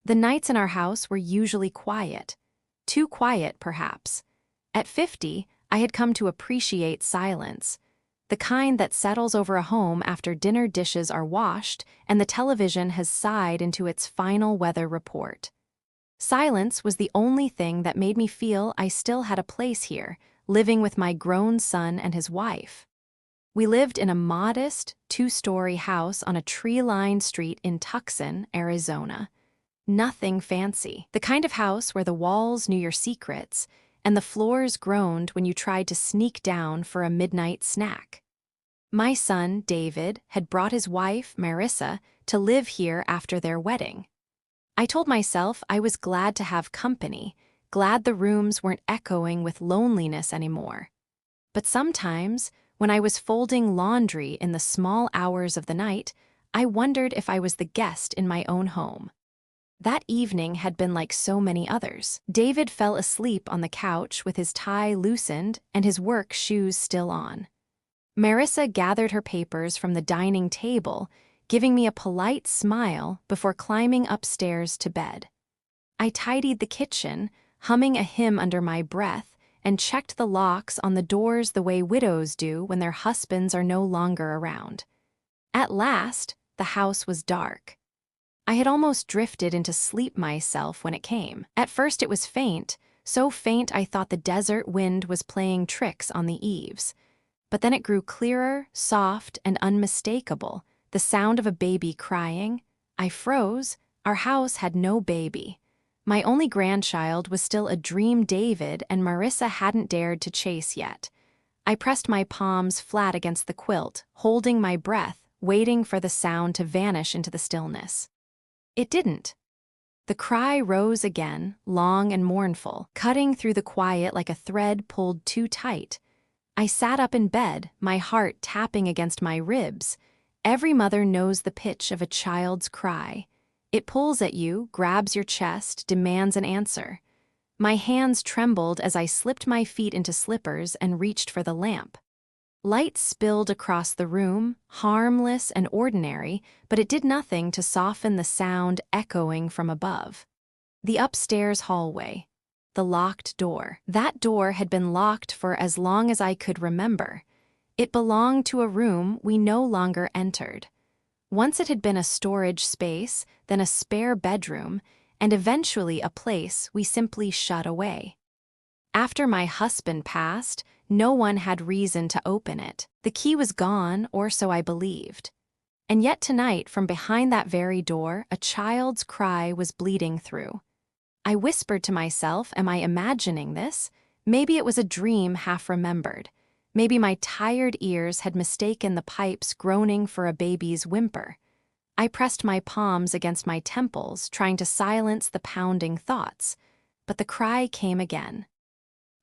The nights in our house were usually quiet. Too quiet, perhaps. At 50, I had come to appreciate silence, the kind that settles over a home after dinner dishes are washed and the television has sighed into its final weather report. Silence was the only thing that made me feel I still had a place here, living with my grown son and his wife. We lived in a modest, two-story house on a tree-lined street in Tucson, Arizona. Nothing fancy. The kind of house where the walls knew your secrets and the floors groaned when you tried to sneak down for a midnight snack. My son, David, had brought his wife, Marissa, to live here after their wedding. I told myself I was glad to have company, glad the rooms weren't echoing with loneliness anymore. But sometimes, when I was folding laundry in the small hours of the night, I wondered if I was the guest in my own home. That evening had been like so many others. David fell asleep on the couch with his tie loosened and his work shoes still on. Marissa gathered her papers from the dining table, giving me a polite smile before climbing upstairs to bed. I tidied the kitchen, humming a hymn under my breath, and checked the locks on the doors the way widows do when their husbands are no longer around. At last, the house was dark. I had almost drifted into sleep myself when it came. At first it was faint, so faint I thought the desert wind was playing tricks on the eaves. But then it grew clearer, soft, and unmistakable, the sound of a baby crying. I froze. Our house had no baby. My only grandchild was still a dream David, and Marissa hadn't dared to chase yet. I pressed my palms flat against the quilt, holding my breath, waiting for the sound to vanish into the stillness. It didn't. The cry rose again, long and mournful, cutting through the quiet like a thread pulled too tight. I sat up in bed, my heart tapping against my ribs. Every mother knows the pitch of a child's cry. It pulls at you, grabs your chest, demands an answer. My hands trembled as I slipped my feet into slippers and reached for the lamp. Light spilled across the room, harmless and ordinary, but it did nothing to soften the sound echoing from above. The upstairs hallway. The locked door. That door had been locked for as long as I could remember. It belonged to a room we no longer entered. Once it had been a storage space, then a spare bedroom, and eventually a place we simply shut away. After my husband passed, no one had reason to open it. The key was gone, or so I believed. And yet tonight, from behind that very door, a child's cry was bleeding through. I whispered to myself, am I imagining this? Maybe it was a dream half remembered. Maybe my tired ears had mistaken the pipes groaning for a baby's whimper. I pressed my palms against my temples, trying to silence the pounding thoughts. But the cry came again.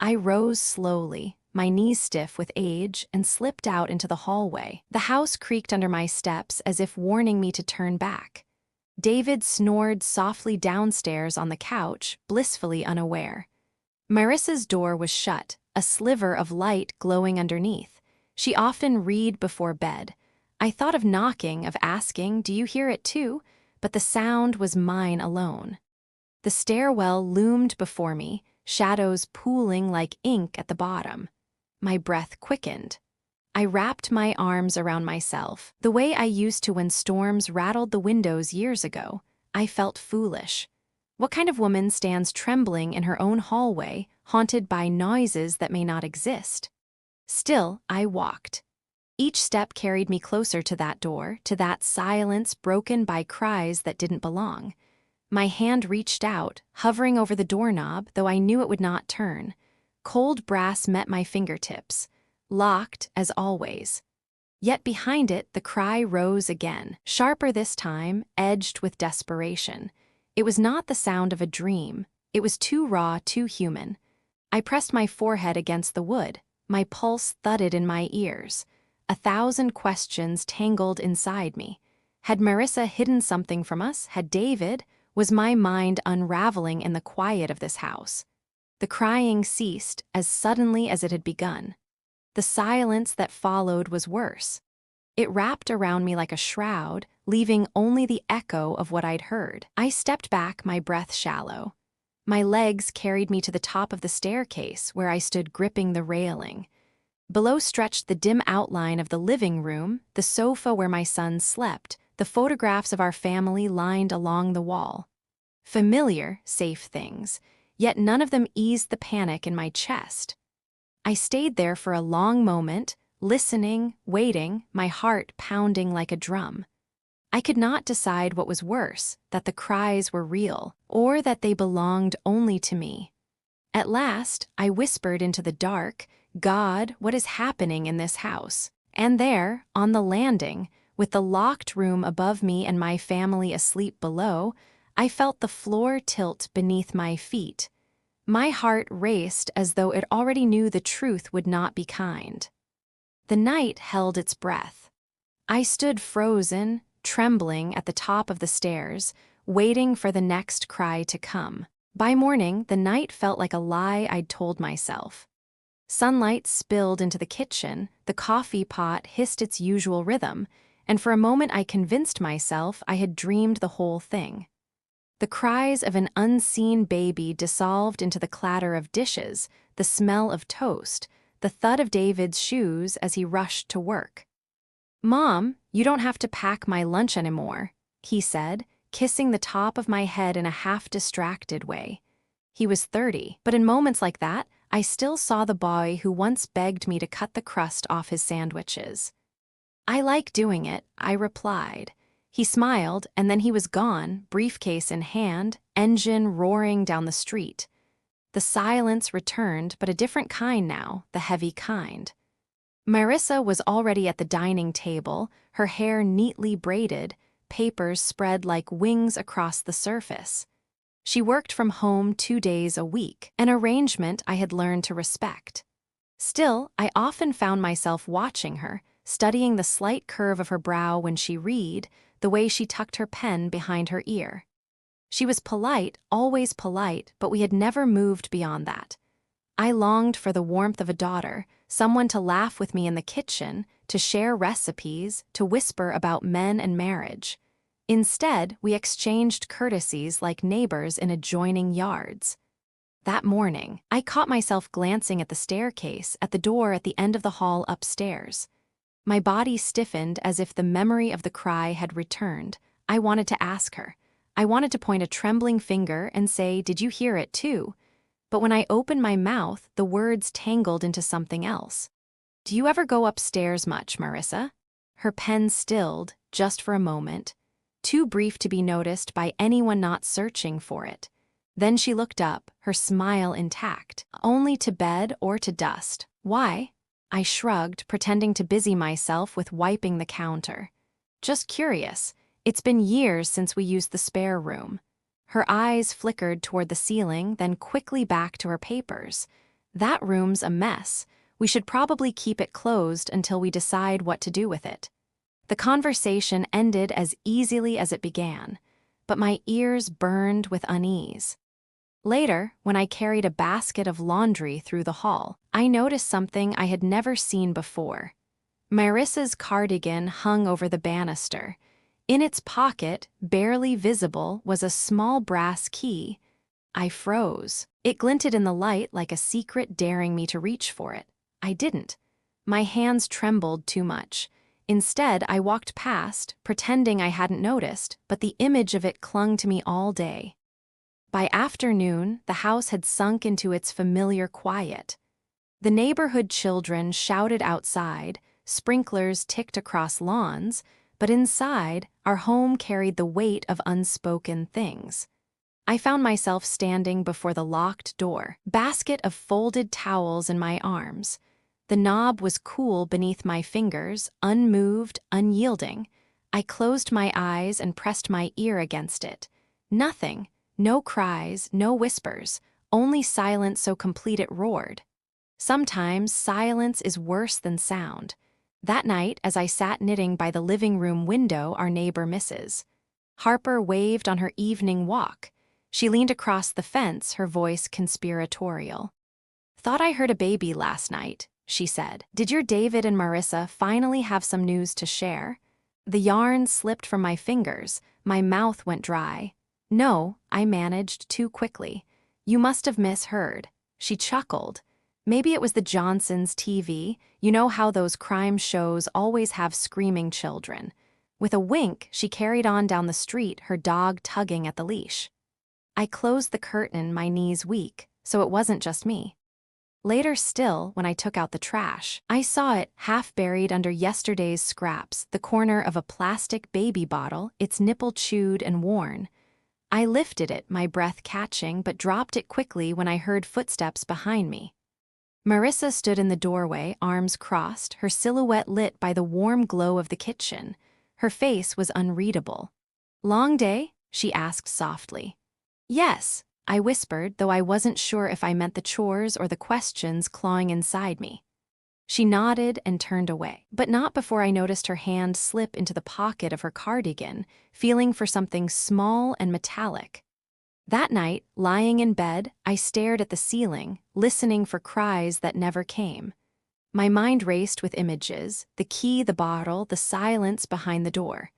I rose slowly, my knees stiff with age, and slipped out into the hallway. The house creaked under my steps as if warning me to turn back. David snored softly downstairs on the couch, blissfully unaware. Marissa's door was shut, a sliver of light glowing underneath. She often read before bed. I thought of knocking, of asking, do you hear it too? But the sound was mine alone. The stairwell loomed before me, shadows pooling like ink at the bottom. My breath quickened. I wrapped my arms around myself, the way I used to when storms rattled the windows years ago. I felt foolish. What kind of woman stands trembling in her own hallway, haunted by noises that may not exist? Still, I walked. Each step carried me closer to that door, to that silence broken by cries that didn't belong. My hand reached out, hovering over the doorknob, though I knew it would not turn. Cold brass met my fingertips, locked as always. Yet behind it, the cry rose again, sharper this time, edged with desperation. It was not the sound of a dream. It was too raw, too human. I pressed my forehead against the wood. My pulse thudded in my ears. 1,000 questions tangled inside me. Had Marissa hidden something from us? Had David? Was my mind unraveling in the quiet of this house? The crying ceased as suddenly as it had begun. The silence that followed was worse. It wrapped around me like a shroud, leaving only the echo of what I'd heard. I stepped back, my breath shallow. My legs carried me to the top of the staircase, where I stood gripping the railing. Below stretched the dim outline of the living room, the sofa where my son slept, the photographs of our family lined along the wall. Familiar, safe things, yet none of them eased the panic in my chest. I stayed there for a long moment, listening, waiting, my heart pounding like a drum. I could not decide what was worse, that the cries were real, or that they belonged only to me. At last, I whispered into the dark, "God, what is happening in this house?" And there, on the landing, with the locked room above me and my family asleep below, I felt the floor tilt beneath my feet. My heart raced as though it already knew the truth would not be kind. The night held its breath. I stood frozen, trembling at the top of the stairs, waiting for the next cry to come. By morning, the night felt like a lie I'd told myself. Sunlight spilled into the kitchen, the coffee pot hissed its usual rhythm, and for a moment I convinced myself I had dreamed the whole thing. The cries of an unseen baby dissolved into the clatter of dishes, the smell of toast, the thud of David's shoes as he rushed to work. "Mom, you don't have to pack my lunch anymore," he said, kissing the top of my head in a half-distracted way. He was 30, but in moments like that, I still saw the boy who once begged me to cut the crust off his sandwiches. "I like doing it," I replied. He smiled, and then he was gone, briefcase in hand, engine roaring down the street. The silence returned, but a different kind now, the heavy kind. Marissa was already at the dining table, her hair neatly braided, papers spread like wings across the surface. She worked from home 2 days a week, an arrangement I had learned to respect. Still, I often found myself watching her, studying the slight curve of her brow when she read, the way she tucked her pen behind her ear. She was polite, always polite, but we had never moved beyond that. I longed for the warmth of a daughter, someone to laugh with me in the kitchen, to share recipes, to whisper about men and marriage. Instead, we exchanged courtesies like neighbors in adjoining yards. That morning, I caught myself glancing at the staircase, at the door at the end of the hall upstairs. My body stiffened as if the memory of the cry had returned. I wanted to ask her. I wanted to point a trembling finger and say, "Did you hear it too?" But when I opened my mouth, the words tangled into something else. "Do you ever go upstairs much, Marissa?" Her pen stilled, just for a moment, too brief to be noticed by anyone not searching for it. Then she looked up, her smile intact. "Only to bed or to dust. Why?" I shrugged, pretending to busy myself with wiping the counter. "Just curious. It's been years since we used the spare room." Her eyes flickered toward the ceiling, then quickly back to her papers. "That room's a mess. We should probably keep it closed until we decide what to do with it." The conversation ended as easily as it began, but my ears burned with unease. Later, when I carried a basket of laundry through the hall, I noticed something I had never seen before. Marissa's cardigan hung over the banister. In its pocket, barely visible, was a small brass key. I froze. It glinted in the light like a secret daring me to reach for it. I didn't. My hands trembled too much. Instead, I walked past, pretending I hadn't noticed, but the image of it clung to me all day. By afternoon, the house had sunk into its familiar quiet. The neighborhood children shouted outside, sprinklers ticked across lawns, but inside, our home carried the weight of unspoken things. I found myself standing before the locked door, basket of folded towels in my arms. The knob was cool beneath my fingers, unmoved, unyielding. I closed my eyes and pressed my ear against it. Nothing. No cries, no whispers, only silence so complete it roared. Sometimes silence is worse than sound. That night, as I sat knitting by the living room window our neighbor Mrs. Harper waved on her evening walk. She leaned across the fence, her voice conspiratorial. "Thought I heard a baby last night. she said. Did your David and Marissa finally have some news to share? The yarn slipped from my fingers. My mouth went dry. No, I managed too quickly. You must have misheard. She chuckled. Maybe it was the Johnsons' TV. You know how those crime shows always have screaming children. With a wink, she carried on down the street, her dog tugging at the leash. I closed the curtain, my knees weak, so it wasn't just me. Later still, when I took out the trash, I saw it half buried under yesterday's scraps, the corner of a plastic baby bottle, its nipple chewed and worn. I lifted it, my breath catching, but dropped it quickly when I heard footsteps behind me. Marissa stood in the doorway, arms crossed, her silhouette lit by the warm glow of the kitchen. Her face was unreadable. "Long day?" she asked softly. "Yes," I whispered, though I wasn't sure if I meant the chores or the questions clawing inside me. She nodded and turned away, but not before I noticed her hand slip into the pocket of her cardigan, feeling for something small and metallic. That night, lying in bed, I stared at the ceiling, listening for cries that never came. My mind raced with images, the key, the bottle, the silence behind the door.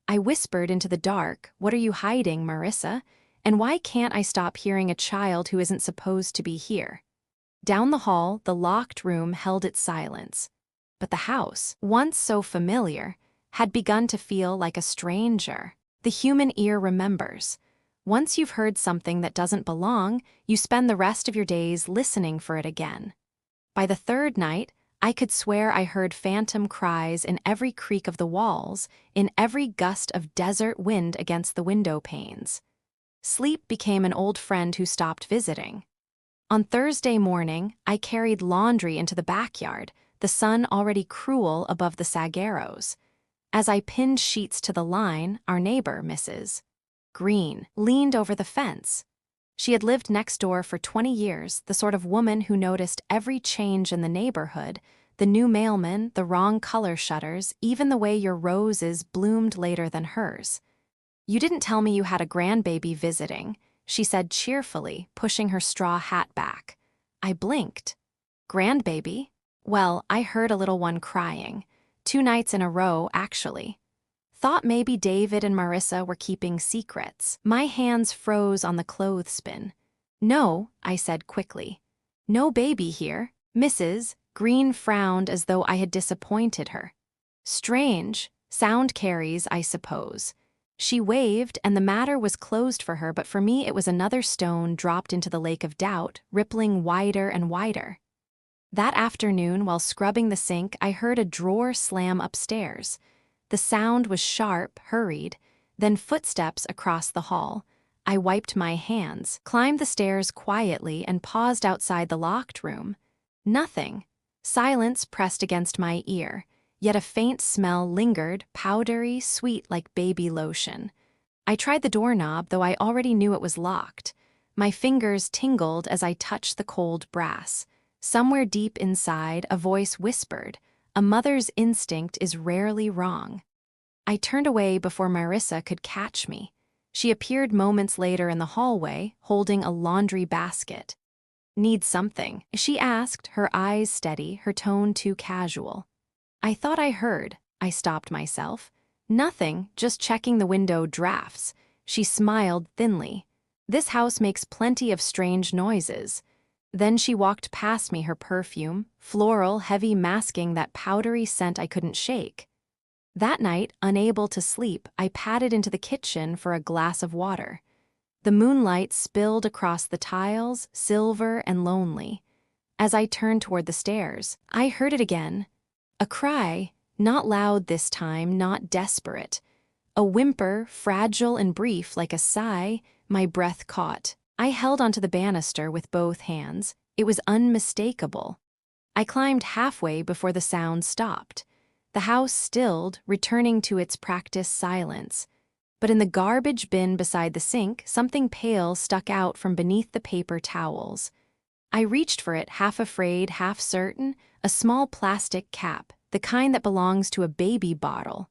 I whispered into the dark, "What are you hiding, Marissa? And why can't I stop hearing a child who isn't supposed to be here?" Down the hall, the locked room held its silence. But the house, once so familiar, had begun to feel like a stranger. The human ear remembers. Once you've heard something that doesn't belong, you spend the rest of your days listening for it again. By the third night, I could swear I heard phantom cries in every creak of the walls, in every gust of desert wind against the window panes. Sleep became an old friend who stopped visiting. On Thursday morning, I carried laundry into the backyard, the sun already cruel above the saguaros. As I pinned sheets to the line, our neighbor, Mrs. Green, leaned over the fence. She had lived next door for 20 years, the sort of woman who noticed every change in the neighborhood, the new mailman, the wrong color shutters, even the way your roses bloomed later than hers. "You didn't tell me you had a grandbaby visiting," she said cheerfully, pushing her straw hat back. I blinked. "Grandbaby?" Well, I heard a little one crying. 2 nights in a row, actually. Thought maybe David and Marissa were keeping secrets. My hands froze on the clothespin. "No," I said quickly. "No baby here." Mrs. Green frowned as though I had disappointed her. "Strange. Sound carries, I suppose." She waved, and the matter was closed for her, but for me it was another stone dropped into the lake of doubt, rippling wider and wider. That afternoon, while scrubbing the sink, I heard a drawer slam upstairs. The sound was sharp, hurried, then footsteps across the hall. I wiped my hands, climbed the stairs quietly, and paused outside the locked room. Nothing. Silence pressed against my ear, yet a faint smell lingered, powdery, sweet like baby lotion. I tried the doorknob, though I already knew it was locked. My fingers tingled as I touched the cold brass. Somewhere deep inside, a voice whispered, "A mother's instinct is rarely wrong." I turned away before Marissa could catch me. She appeared moments later in the hallway, holding a laundry basket. "Need something?" she asked, her eyes steady, her tone too casual. I thought I heard. I stopped myself. "Nothing, just checking the window drafts." She smiled thinly. "This house makes plenty of strange noises." Then she walked past me, her perfume, floral, heavy, masking that powdery scent I couldn't shake. That night, unable to sleep, I padded into the kitchen for a glass of water. The moonlight spilled across the tiles, silver and lonely. As I turned toward the stairs, I heard it again. A cry, not loud this time, not desperate. A whimper, fragile and brief like a sigh, my breath caught. I held onto the banister with both hands. It was unmistakable. I climbed halfway before the sound stopped. The house stilled, returning to its practiced silence. But in the garbage bin beside the sink, something pale stuck out from beneath the paper towels. I reached for it, half afraid, half certain, a small plastic cap, the kind that belongs to a baby bottle.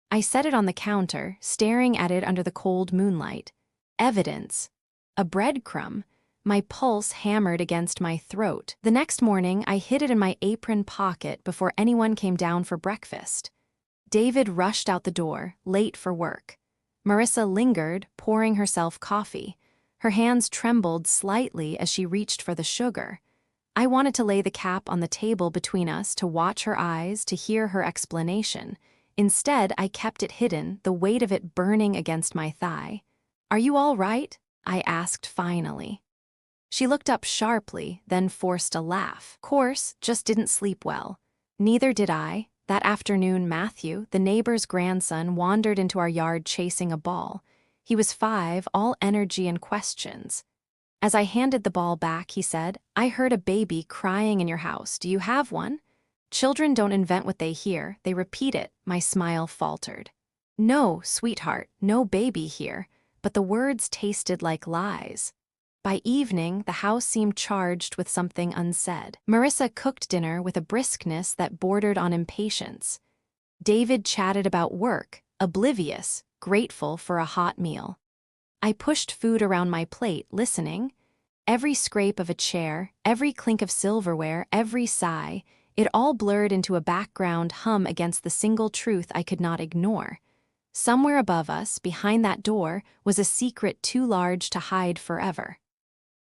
I set it on the counter, staring at it under the cold moonlight. Evidence. A breadcrumb. My pulse hammered against my throat. The next morning, I hid it in my apron pocket before anyone came down for breakfast. David rushed out the door, late for work. Marissa lingered, pouring herself coffee. Her hands trembled slightly as she reached for the sugar. I wanted to lay the cap on the table between us to watch her eyes, to hear her explanation. Instead, I kept it hidden, the weight of it burning against my thigh. "Are you all right?" I asked finally. She looked up sharply, then forced a laugh. "Course, just didn't sleep well." Neither did I. That afternoon, Matthew, the neighbor's grandson, wandered into our yard chasing a ball. He was 5, all energy and questions. As I handed the ball back, he said, "I heard a baby crying in your house. Do you have one?" "Children don't invent what they hear, they repeat it," my smile faltered. "No, sweetheart, no baby here," but the words tasted like lies. By evening, the house seemed charged with something unsaid. Marissa cooked dinner with a briskness that bordered on impatience. David chatted about work, oblivious, grateful for a hot meal. I pushed food around my plate, listening. Every scrape of a chair, every clink of silverware, every sigh, it all blurred into a background hum against the single truth I could not ignore. Somewhere above us, behind that door, was a secret too large to hide forever.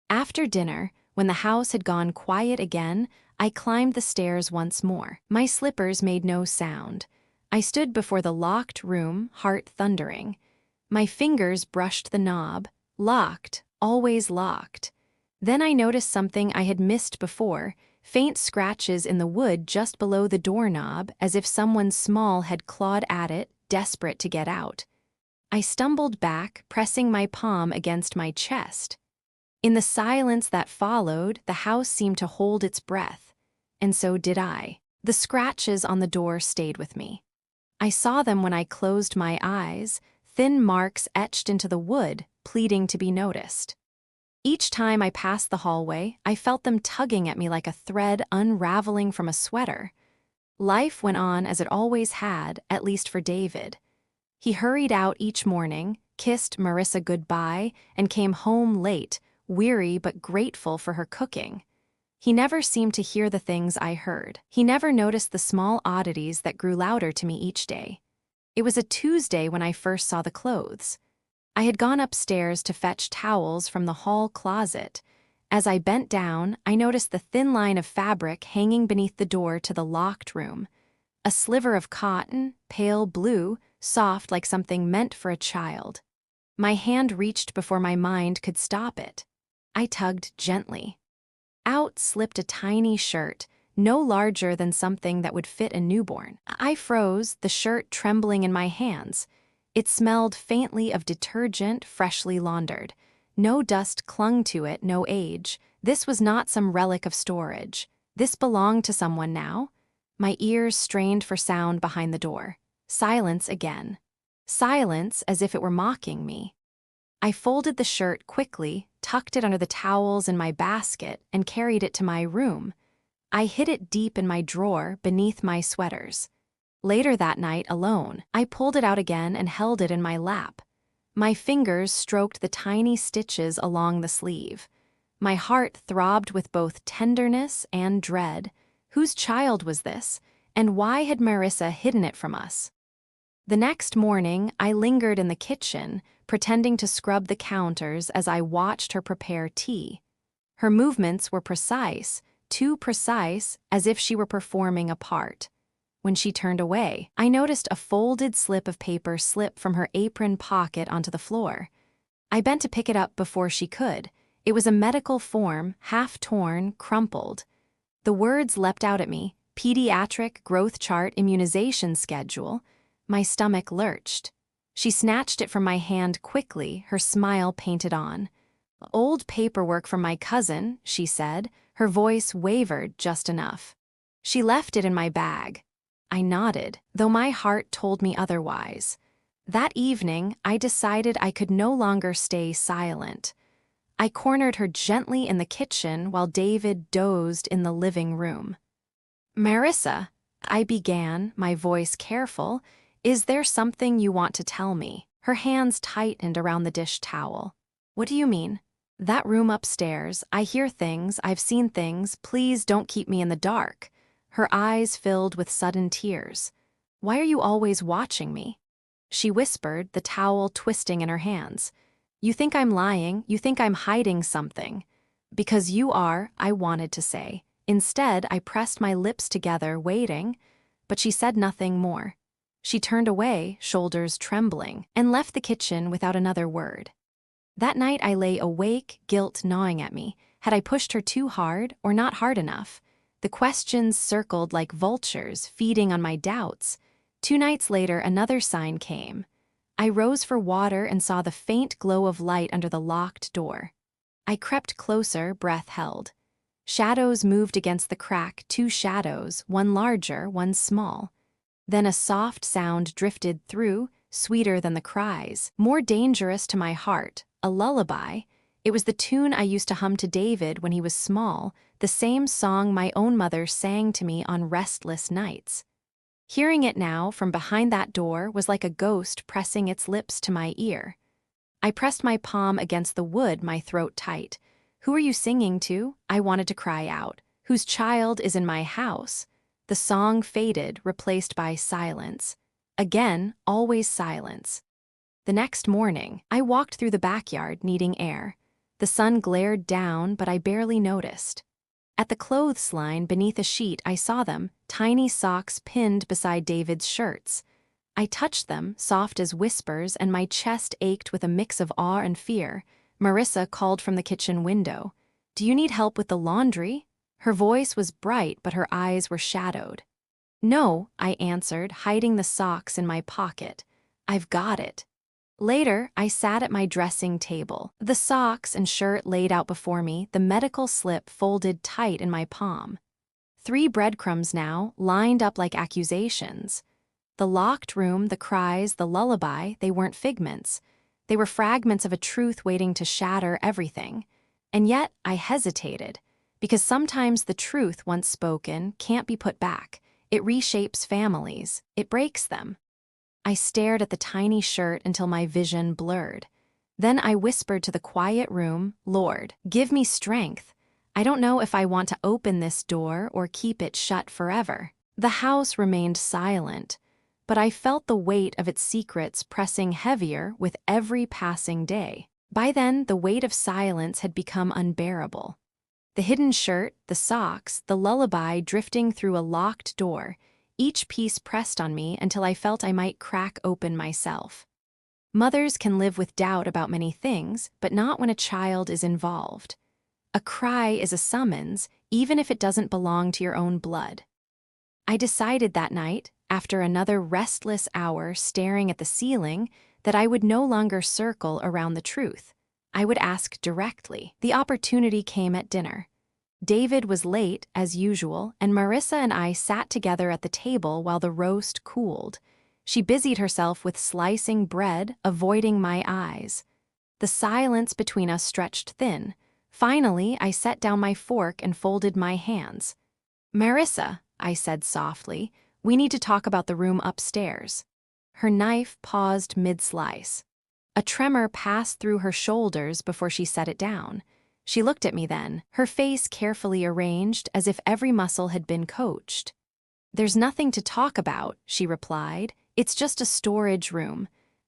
After dinner, when the house had gone quiet again, I climbed the stairs once more. My slippers made no sound. I stood before the locked room, heart thundering. My fingers brushed the knob, locked, always locked. Then I noticed something I had missed before, faint scratches in the wood just below the doorknob, as if someone small had clawed at it, desperate to get out. I stumbled back, pressing my palm against my chest. In the silence that followed, the house seemed to hold its breath, and so did I. The scratches on the door stayed with me. I saw them when I closed my eyes, thin marks etched into the wood, pleading to be noticed. Each time I passed the hallway, I felt them tugging at me like a thread unraveling from a sweater. Life went on as it always had, at least for David. He hurried out each morning, kissed Marissa goodbye, and came home late, weary but grateful for her cooking. He never seemed to hear the things I heard. He never noticed the small oddities that grew louder to me each day. It was a Tuesday when I first saw the clothes. I had gone upstairs to fetch towels from the hall closet. As I bent down, I noticed the thin line of fabric hanging beneath the door to the locked room. A sliver of cotton, pale blue, soft like something meant for a child. My hand reached before my mind could stop it. I tugged gently. Out slipped a tiny shirt, no larger than something that would fit a newborn. I froze, the shirt trembling in my hands. It smelled faintly of detergent, freshly laundered. No dust clung to it, no age. This was not some relic of storage. This belonged to someone now. My ears strained for sound behind the door. Silence again. Silence as if it were mocking me. I folded the shirt quickly, tucked it under the towels in my basket, and carried it to my room. I hid it deep in my drawer beneath my sweaters. Later that night, alone, I pulled it out again and held it in my lap. My fingers stroked the tiny stitches along the sleeve. My heart throbbed with both tenderness and dread. Whose child was this, and why had Marissa hidden it from us? The next morning, I lingered in the kitchen, pretending to scrub the counters as I watched her prepare tea. Her movements were precise, too precise, as if she were performing a part. When she turned away, I noticed a folded slip of paper slip from her apron pocket onto the floor. I bent to pick it up before she could. It was a medical form, half torn, crumpled. The words leapt out at me: pediatric growth chart immunization schedule. My stomach lurched. She snatched it from my hand quickly, her smile painted on. "Old paperwork from my cousin," she said. Her voice wavered just enough. "She left it in my bag." I nodded, though my heart told me otherwise. That evening, I decided I could no longer stay silent. I cornered her gently in the kitchen while David dozed in the living room. "Marissa," I began, my voice careful, "is there something you want to tell me?" Her hands tightened around the dish towel. "What do you mean?" That room upstairs, I hear things, I've seen things, please don't keep me in the dark. Her eyes filled with sudden tears. Why are you always watching me? She whispered, the towel twisting in her hands. You think I'm lying, you think I'm hiding something. Because you are, I wanted to say. Instead, I pressed my lips together, waiting, but she said nothing more. She turned away, shoulders trembling, and left the kitchen without another word. That night I lay awake, guilt gnawing at me. Had I pushed her too hard or not hard enough? The questions circled like vultures, feeding on my doubts. 2 nights later, another sign came. I rose for water and saw the faint glow of light under the locked door. I crept closer, breath held. Shadows moved against the crack, 2 shadows, one larger, one small. Then a soft sound drifted through, sweeter than the cries, more dangerous to my heart, a lullaby. It was the tune I used to hum to David when he was small, the same song my own mother sang to me on restless nights. Hearing it now from behind that door was like a ghost pressing its lips to my ear. I pressed my palm against the wood, my throat tight. Who are you singing to? I wanted to cry out. Whose child is in my house? The song faded, replaced by silence. Again, always silence. The next morning, I walked through the backyard, needing air. The sun glared down, but I barely noticed. At the clothes line beneath a sheet, I saw them, tiny socks pinned beside David's shirts. I touched them, soft as whispers, and my chest ached with a mix of awe and fear. Marissa called from the kitchen window. Do you need help with the laundry? Her voice was bright, but her eyes were shadowed. No, I answered, hiding the socks in my pocket. I've got it. Later, I sat at my dressing table, the socks and shirt laid out before me, the medical slip folded tight in my palm. 3 breadcrumbs now, lined up like accusations. The locked room, the cries, the lullaby, they weren't figments. They were fragments of a truth waiting to shatter everything. And yet, I hesitated, because sometimes the truth, once spoken, can't be put back. It reshapes families. It breaks them. I stared at the tiny shirt until my vision blurred. Then I whispered to the quiet room, Lord, give me strength. I don't know if I want to open this door or keep it shut forever. The house remained silent, but I felt the weight of its secrets pressing heavier with every passing day. By then, the weight of silence had become unbearable. The hidden shirt, the socks, the lullaby drifting through a locked door, each piece pressed on me until I felt I might crack open myself. Mothers can live with doubt about many things, but not when a child is involved. A cry is a summons, even if it doesn't belong to your own blood. I decided that night, after another restless hour staring at the ceiling, that I would no longer circle around the truth. I would ask directly. The opportunity came at dinner. David was late, as usual, and Marissa and I sat together at the table while the roast cooled. She busied herself with slicing bread, avoiding my eyes. The silence between us stretched thin. Finally, I set down my fork and folded my hands. Marissa, I said softly, we need to talk about the room upstairs. Her knife paused mid-slice. A tremor passed through her shoulders before she set it down. She looked at me then, her face carefully arranged as if every muscle had been coached. There's nothing to talk about, she replied. It's just a storage room.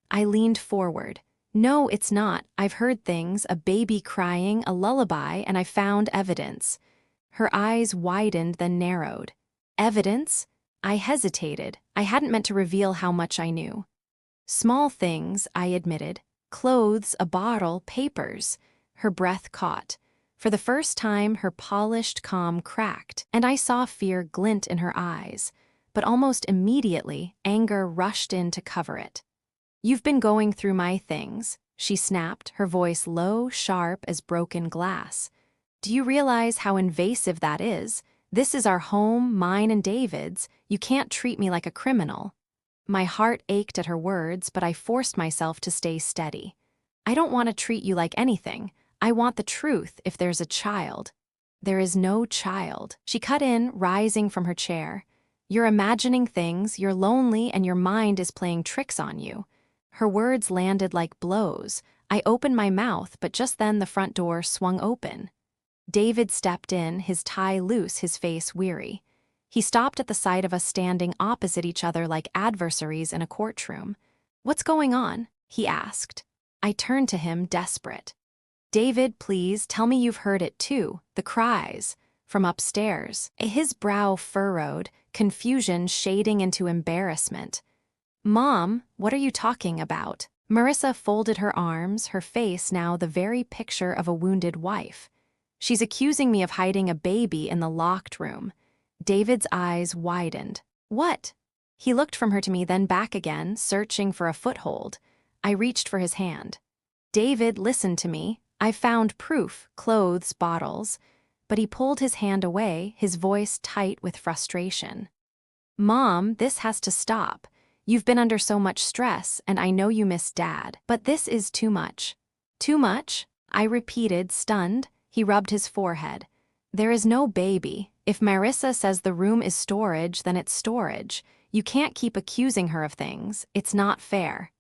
I leaned forward. No, it's not. I've heard things, a baby crying, a lullaby, and I found evidence. Her eyes widened, then narrowed. Evidence? I hesitated. I hadn't meant to reveal how much I knew. Small things, I admitted. Clothes, a bottle, papers. Her breath caught. For the first time, her polished calm cracked, and I saw fear glint in her eyes. But almost immediately, anger rushed in to cover it. You've been going through my things, she snapped, her voice low, sharp as broken glass. Do you realize how invasive that is? This is our home, mine and David's. You can't treat me like a criminal. My heart ached at her words, but I forced myself to stay steady. I don't want to treat you like anything. I want the truth if there's a child. There is no child. She cut in, rising from her chair. You're imagining things, you're lonely, and your mind is playing tricks on you. Her words landed like blows. I opened my mouth, but just then the front door swung open. David stepped in, his tie loose, his face weary. He stopped at the sight of us standing opposite each other like adversaries in a courtroom. "What's going on?" he asked. I turned to him, desperate. "David, please, tell me you've heard it too, the cries, from upstairs." His brow furrowed, confusion shading into embarrassment. "Mom, what are you talking about?" Marissa folded her arms, her face now the very picture of a wounded wife. "She's accusing me of hiding a baby in the locked room." David's eyes widened. "What?" He looked from her to me, then back again, searching for a foothold. I reached for his hand. "David, listen to me. I've found proof, clothes, bottles." But he pulled his hand away, his voice tight with frustration. "Mom, this has to stop. You've been under so much stress, and I know you miss Dad. But this is too much." "Too much?" I repeated, stunned. He rubbed his forehead. "There is no baby. If Marissa says the room is storage, then it's storage. You can't keep accusing her of things. It's not fair."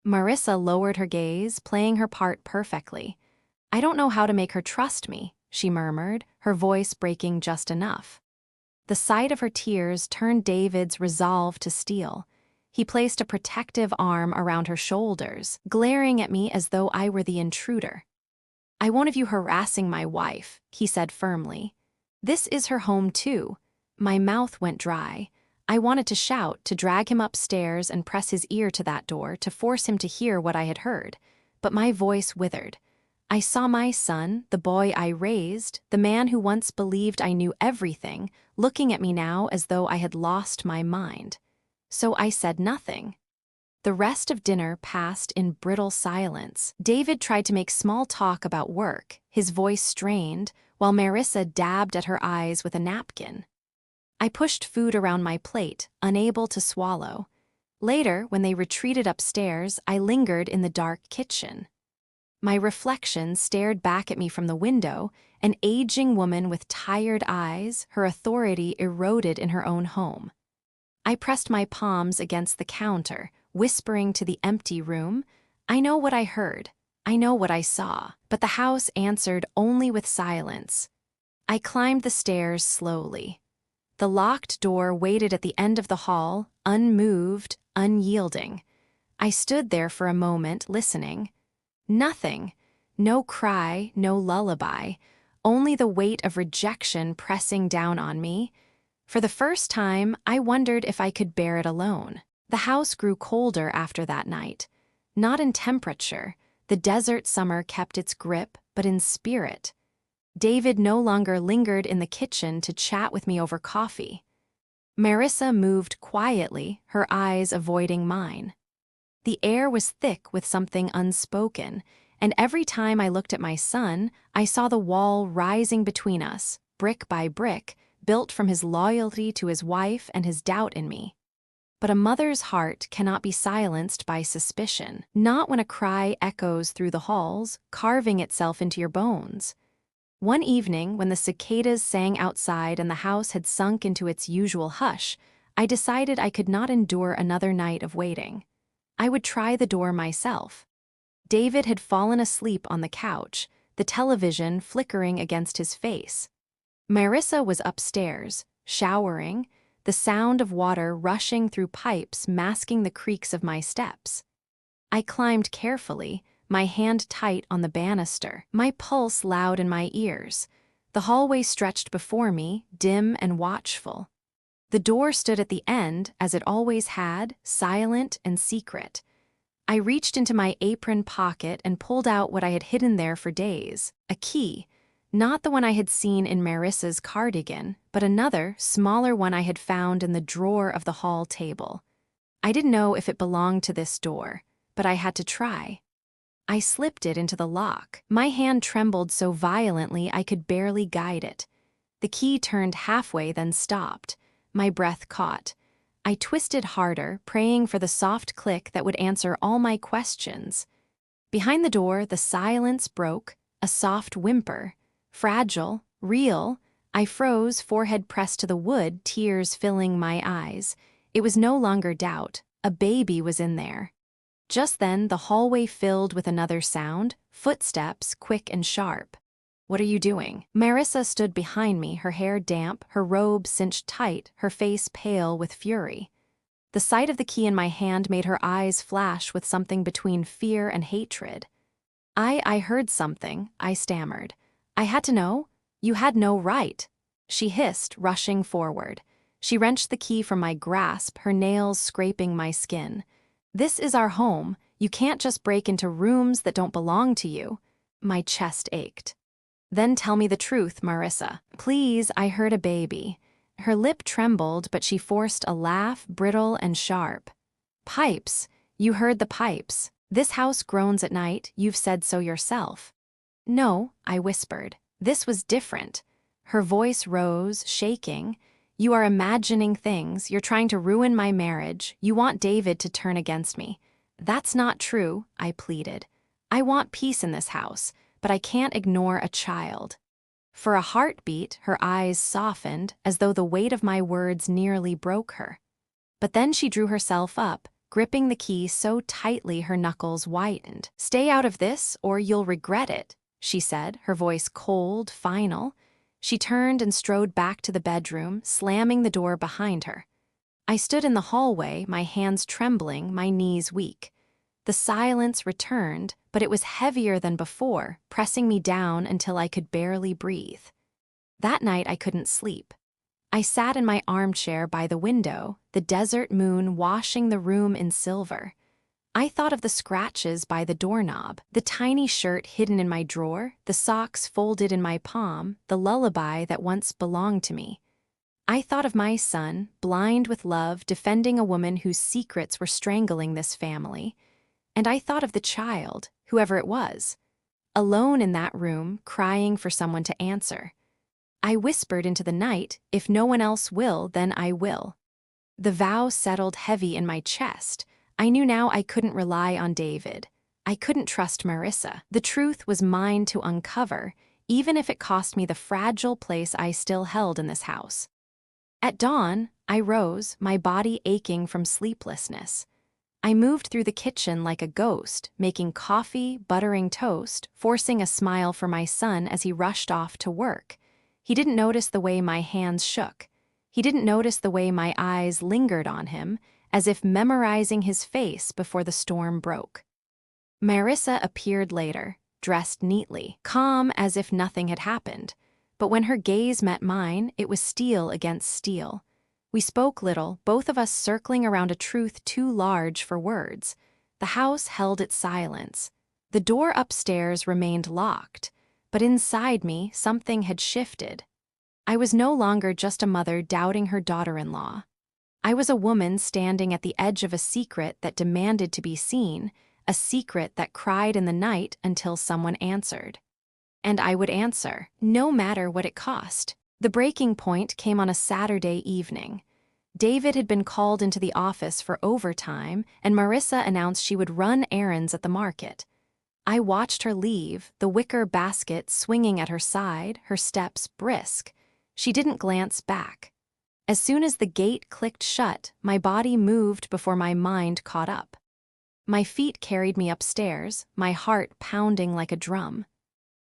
Marissa lowered her gaze, playing her part perfectly. "I don't know how to make her trust me," she murmured, her voice breaking just enough. The sight of her tears turned David's resolve to steel. He placed a protective arm around her shoulders, glaring at me as though I were the intruder. "I won't have you harassing my wife," he said firmly. "This is her home too." My mouth went dry. I wanted to shout, to drag him upstairs and press his ear to that door, to force him to hear what I had heard. But my voice withered. I saw my son, the boy I raised, the man who once believed I knew everything, looking at me now as though I had lost my mind. So I said nothing. The rest of dinner passed in brittle silence. David tried to make small talk about work, his voice strained, while Marissa dabbed at her eyes with a napkin. I pushed food around my plate, unable to swallow. Later, when they retreated upstairs, I lingered in the dark kitchen. My reflection stared back at me from the window, an aging woman with tired eyes, her authority eroded in her own home. I pressed my palms against the counter, whispering to the empty room, "I know what I heard. I know what I saw." But the house answered only with silence. I climbed the stairs slowly. The locked door waited at the end of the hall, unmoved, unyielding. I stood there for a moment, listening. Nothing. No cry, no lullaby. Only the weight of rejection pressing down on me. For the first time, I wondered if I could bear it alone. The house grew colder after that night. Not in temperature. The desert summer kept its grip, but in spirit. David no longer lingered in the kitchen to chat with me over coffee. Marissa moved quietly, her eyes avoiding mine. The air was thick with something unspoken, and every time I looked at my son, I saw the wall rising between us, brick by brick, built from his loyalty to his wife and his doubt in me. But a mother's heart cannot be silenced by suspicion, not when a cry echoes through the halls, carving itself into your bones. One evening, when the cicadas sang outside and the house had sunk into its usual hush, I decided I could not endure another night of waiting. I would try the door myself. David had fallen asleep on the couch, the television flickering against his face. Marissa was upstairs, showering, the sound of water rushing through pipes masking the creaks of my steps. I climbed carefully, my hand tight on the banister, my pulse loud in my ears. The hallway stretched before me, dim and watchful. The door stood at the end, as it always had, silent and secret. I reached into my apron pocket and pulled out what I had hidden there for days, a key. Not the one I had seen in Marissa's cardigan, but another, smaller one I had found in the drawer of the hall table. I didn't know if it belonged to this door, but I had to try. I slipped it into the lock. My hand trembled so violently I could barely guide it. The key turned halfway, then stopped. My breath caught. I twisted harder, praying for the soft click that would answer all my questions. Behind the door, the silence broke, a soft whimper. Fragile, real. I froze, forehead pressed to the wood, tears filling my eyes. It was no longer doubt. A baby was in there. Just then, the hallway filled with another sound, footsteps, quick and sharp. "What are you doing?" Marissa stood behind me, her hair damp, her robe cinched tight, her face pale with fury. The sight of the key in my hand made her eyes flash with something between fear and hatred. I heard something," I stammered. "I had to know. You had no right." She hissed, rushing forward. She wrenched the key from my grasp, her nails scraping my skin. "This is our home. You can't just break into rooms that don't belong to you." My chest ached. "Then tell me the truth, Marissa." "Please," I heard a baby. Her lip trembled, but she forced a laugh, brittle and sharp. "Pipes. You heard the pipes. This house groans at night, you've said so yourself." "No," I whispered. This was different. Her voice rose, shaking. "You are imagining things, you're trying to ruin my marriage, you want David to turn against me." "That's not true," I pleaded. "I want peace in this house, but I can't ignore a child." For a heartbeat, her eyes softened, as though the weight of my words nearly broke her. But then she drew herself up, gripping the key so tightly her knuckles whitened. "Stay out of this, or you'll regret it," she said, her voice cold, final. She turned and strode back to the bedroom, slamming the door behind her. I stood in the hallway, my hands trembling, my knees weak. The silence returned, but it was heavier than before, pressing me down until I could barely breathe. That night I couldn't sleep. I sat in my armchair by the window, the desert moon washing the room in silver. I thought of the scratches by the doorknob, the tiny shirt hidden in my drawer, the socks folded in my palm, the lullaby that once belonged to me. I thought of my son, blind with love, defending a woman whose secrets were strangling this family. And I thought of the child, whoever it was, alone in that room, crying for someone to answer. I whispered into the night, "If no one else will, then I will." The vow settled heavy in my chest. I knew now I couldn't rely on David. I couldn't trust Marissa. The truth was mine to uncover, even if it cost me the fragile place I still held in this house. At dawn, I rose, my body aching from sleeplessness. I moved through the kitchen like a ghost, making coffee, buttering toast, forcing a smile for my son as he rushed off to work. He didn't notice the way my hands shook. He didn't notice the way my eyes lingered on him, as if memorizing his face before the storm broke. Marissa appeared later, dressed neatly, calm as if nothing had happened. But when her gaze met mine, it was steel against steel. We spoke little, both of us circling around a truth too large for words. The house held its silence. The door upstairs remained locked, but inside me, something had shifted. I was no longer just a mother doubting her daughter-in-law. I was a woman standing at the edge of a secret that demanded to be seen, a secret that cried in the night until someone answered. And I would answer, no matter what it cost. The breaking point came on a Saturday evening. David had been called into the office for overtime, and Marissa announced she would run errands at the market. I watched her leave, the wicker basket swinging at her side, her steps brisk. She didn't glance back. As soon as the gate clicked shut, my body moved before my mind caught up. My feet carried me upstairs, my heart pounding like a drum.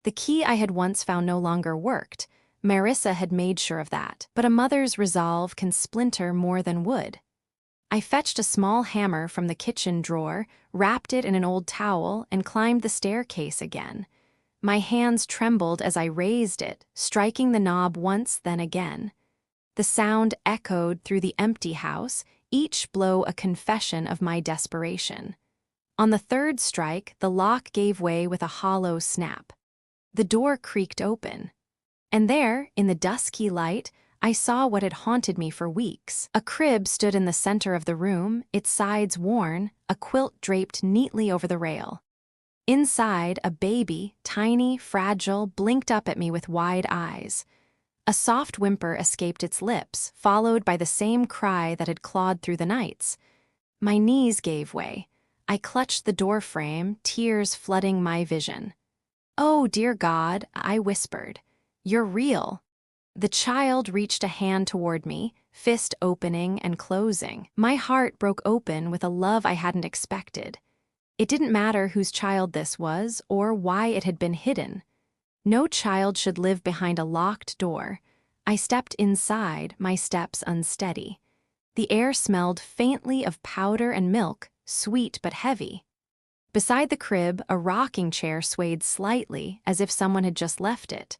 The key I had once found no longer worked. Marissa had made sure of that, but a mother's resolve can splinter more than wood. I fetched a small hammer from the kitchen drawer, wrapped it in an old towel, and climbed the staircase again. My hands trembled as I raised it, striking the knob once, then again. The sound echoed through the empty house, each blow a confession of my desperation. On the third strike, the lock gave way with a hollow snap. The door creaked open. And there, in the dusky light, I saw what had haunted me for weeks. A crib stood in the center of the room, its sides worn, a quilt draped neatly over the rail. Inside, a baby, tiny, fragile, blinked up at me with wide eyes. A soft whimper escaped its lips, followed by the same cry that had clawed through the nights. My knees gave way. I clutched the doorframe, tears flooding my vision. "Oh, dear God," I whispered. "You're real." The child reached a hand toward me, fist opening and closing. My heart broke open with a love I hadn't expected. It didn't matter whose child this was or why it had been hidden. No child should live behind a locked door. I stepped inside, my steps unsteady. The air smelled faintly of powder and milk, sweet but heavy. Beside the crib, a rocking chair swayed slightly, as if someone had just left it.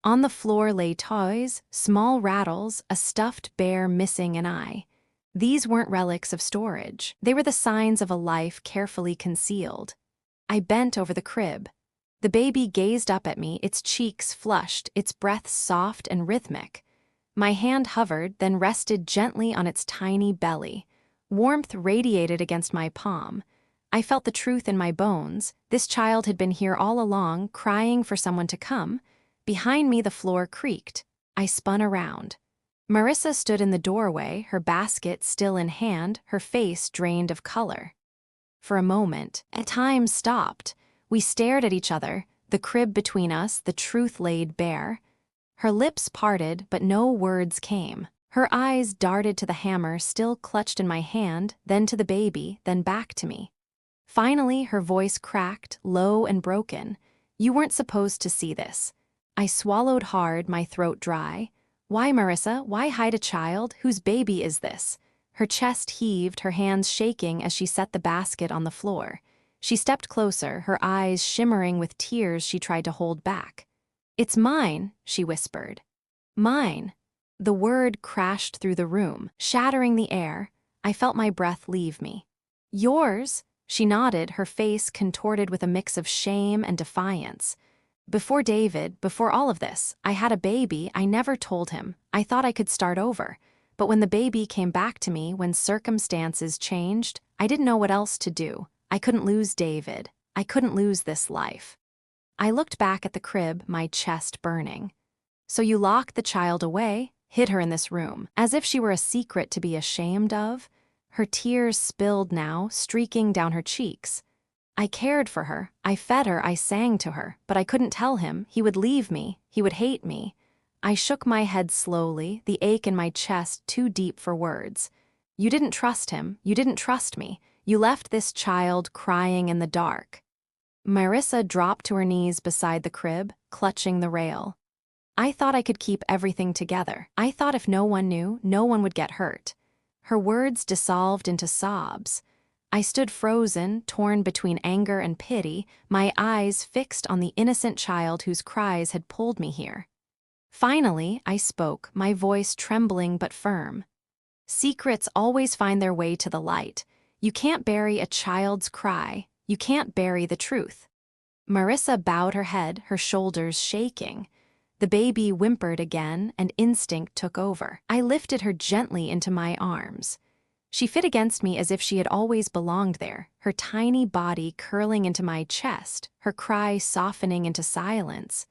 On the floor lay toys, small rattles, a stuffed bear missing an eye. These weren't relics of storage. They were the signs of a life carefully concealed. I bent over the crib. The baby gazed up at me, its cheeks flushed, its breath soft and rhythmic. My hand hovered, then rested gently on its tiny belly. Warmth radiated against my palm. I felt the truth in my bones. This child had been here all along, crying for someone to come. Behind me, the floor creaked. I spun around. Marissa stood in the doorway, her basket still in hand, her face drained of color. For a moment, time stopped. We stared at each other, the crib between us, the truth laid bare. Her lips parted, but no words came. Her eyes darted to the hammer still clutched in my hand, then to the baby, then back to me. Finally, her voice cracked, low and broken. "You weren't supposed to see this." I swallowed hard, my throat dry. "Why, Marissa? Why hide a child? Whose baby is this?" Her chest heaved, her hands shaking as she set the basket on the floor. She stepped closer, her eyes shimmering with tears she tried to hold back. "It's mine," she whispered. "Mine." The word crashed through the room, shattering the air. I felt my breath leave me. "Yours?" She nodded, her face contorted with a mix of shame and defiance. "Before David, before all of this, I had a baby. I never told him. I thought I could start over. But when the baby came back to me, when circumstances changed, I didn't know what else to do. I couldn't lose David. I couldn't lose this life." I looked back at the crib, my chest burning. "So you locked the child away, hid her in this room, as if she were a secret to be ashamed of?" Her tears spilled now, streaking down her cheeks. "I cared for her, I fed her, I sang to her, but I couldn't tell him. He would leave me, he would hate me." I shook my head slowly, the ache in my chest too deep for words. "You didn't trust him, you didn't trust me. You left this child crying in the dark." Marissa dropped to her knees beside the crib, clutching the rail. "I thought I could keep everything together. I thought if no one knew, no one would get hurt." Her words dissolved into sobs. I stood frozen, torn between anger and pity, my eyes fixed on the innocent child whose cries had pulled me here. Finally, I spoke, my voice trembling but firm. "Secrets always find their way to the light. You can't bury a child's cry. You can't bury the truth." Marissa bowed her head, her shoulders shaking. The baby whimpered again, and instinct took over. I lifted her gently into my arms. She fit against me as if she had always belonged there, her tiny body curling into my chest, her cry softening into silence.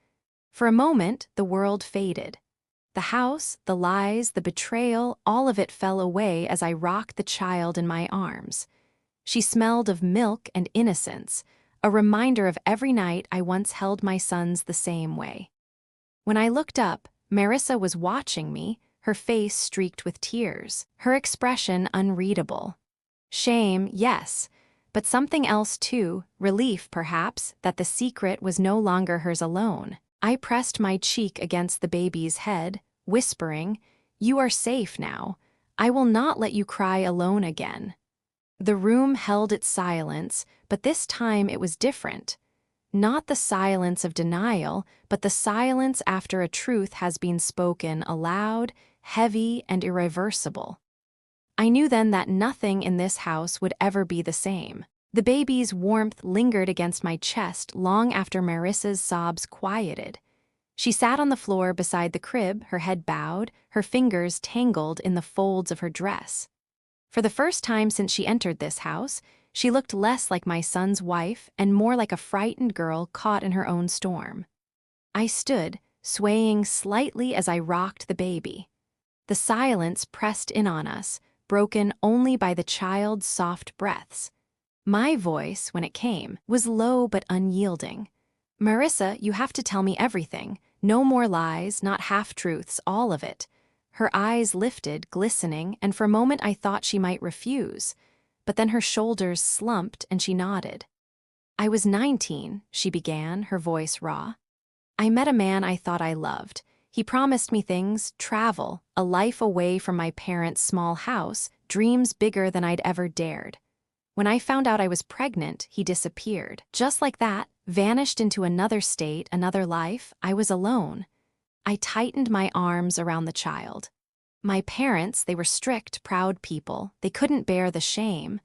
For a moment, the world faded. The house, the lies, the betrayal, all of it fell away as I rocked the child in my arms. She smelled of milk and innocence, a reminder of every night I once held my sons the same way. When I looked up, Marissa was watching me, her face streaked with tears, her expression unreadable. Shame, yes, but something else too, relief perhaps, that the secret was no longer hers alone. I pressed my cheek against the baby's head, whispering, "You are safe now. I will not let you cry alone again." The room held its silence, but this time it was different. Not the silence of denial, but the silence after a truth has been spoken aloud, heavy, and irreversible. I knew then that nothing in this house would ever be the same. The baby's warmth lingered against my chest long after Marissa's sobs quieted. She sat on the floor beside the crib, her head bowed, her fingers tangled in the folds of her dress. For the first time since she entered this house, she looked less like my son's wife and more like a frightened girl caught in her own storm. I stood, swaying slightly as I rocked the baby. The silence pressed in on us, broken only by the child's soft breaths. My voice, when it came, was low but unyielding. "Marissa, you have to tell me everything. No more lies, not half-truths, all of it." Her eyes lifted, glistening, and for a moment I thought she might refuse. but then her shoulders slumped and she nodded. "I was 19, she began, her voice raw. "I met a man I thought I loved. He promised me things, travel, a life away from my parents' small house, dreams bigger than I'd ever dared. When I found out I was pregnant, he disappeared. Just like that, vanished into another state, another life. I was alone. I tightened my arms around the child. My parents, they were strict, proud people. They couldn't bear the shame.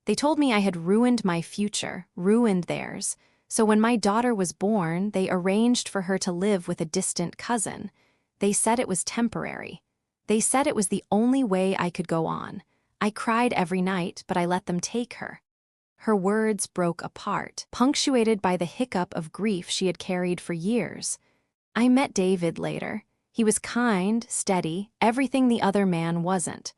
They told me I had ruined my future, ruined theirs. So when my daughter was born, they arranged for her to live with a distant cousin. They said it was temporary. They said it was the only way I could go on. I cried every night, but I let them take her." Her words broke apart, punctuated by the hiccup of grief she had carried for years. "I met David later. He was kind, steady, everything the other man wasn't.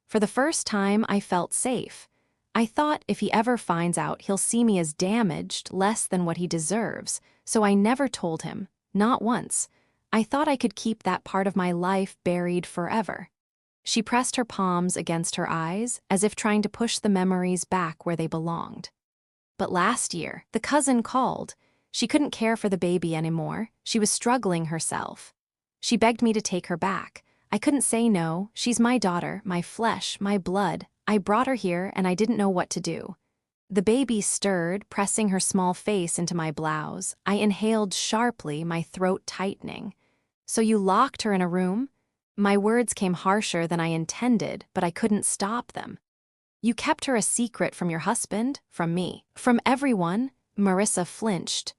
For the first time, I felt safe. I thought if he ever finds out, he'll see me as damaged, less than what he deserves, so I never told him, not once. I thought I could keep that part of my life buried forever." She pressed her palms against her eyes, as if trying to push the memories back where they belonged. "But last year, the cousin called. She couldn't care for the baby anymore. She was struggling herself. She begged me to take her back. I couldn't say no. She's my daughter, my flesh, my blood. I brought her here, and I didn't know what to do." The baby stirred, pressing her small face into my blouse. I inhaled sharply, my throat tightening. "So you locked her in a room?" My words came harsher than I intended, but I couldn't stop them. "You kept her a secret from your husband, from me, from everyone?" Marissa flinched.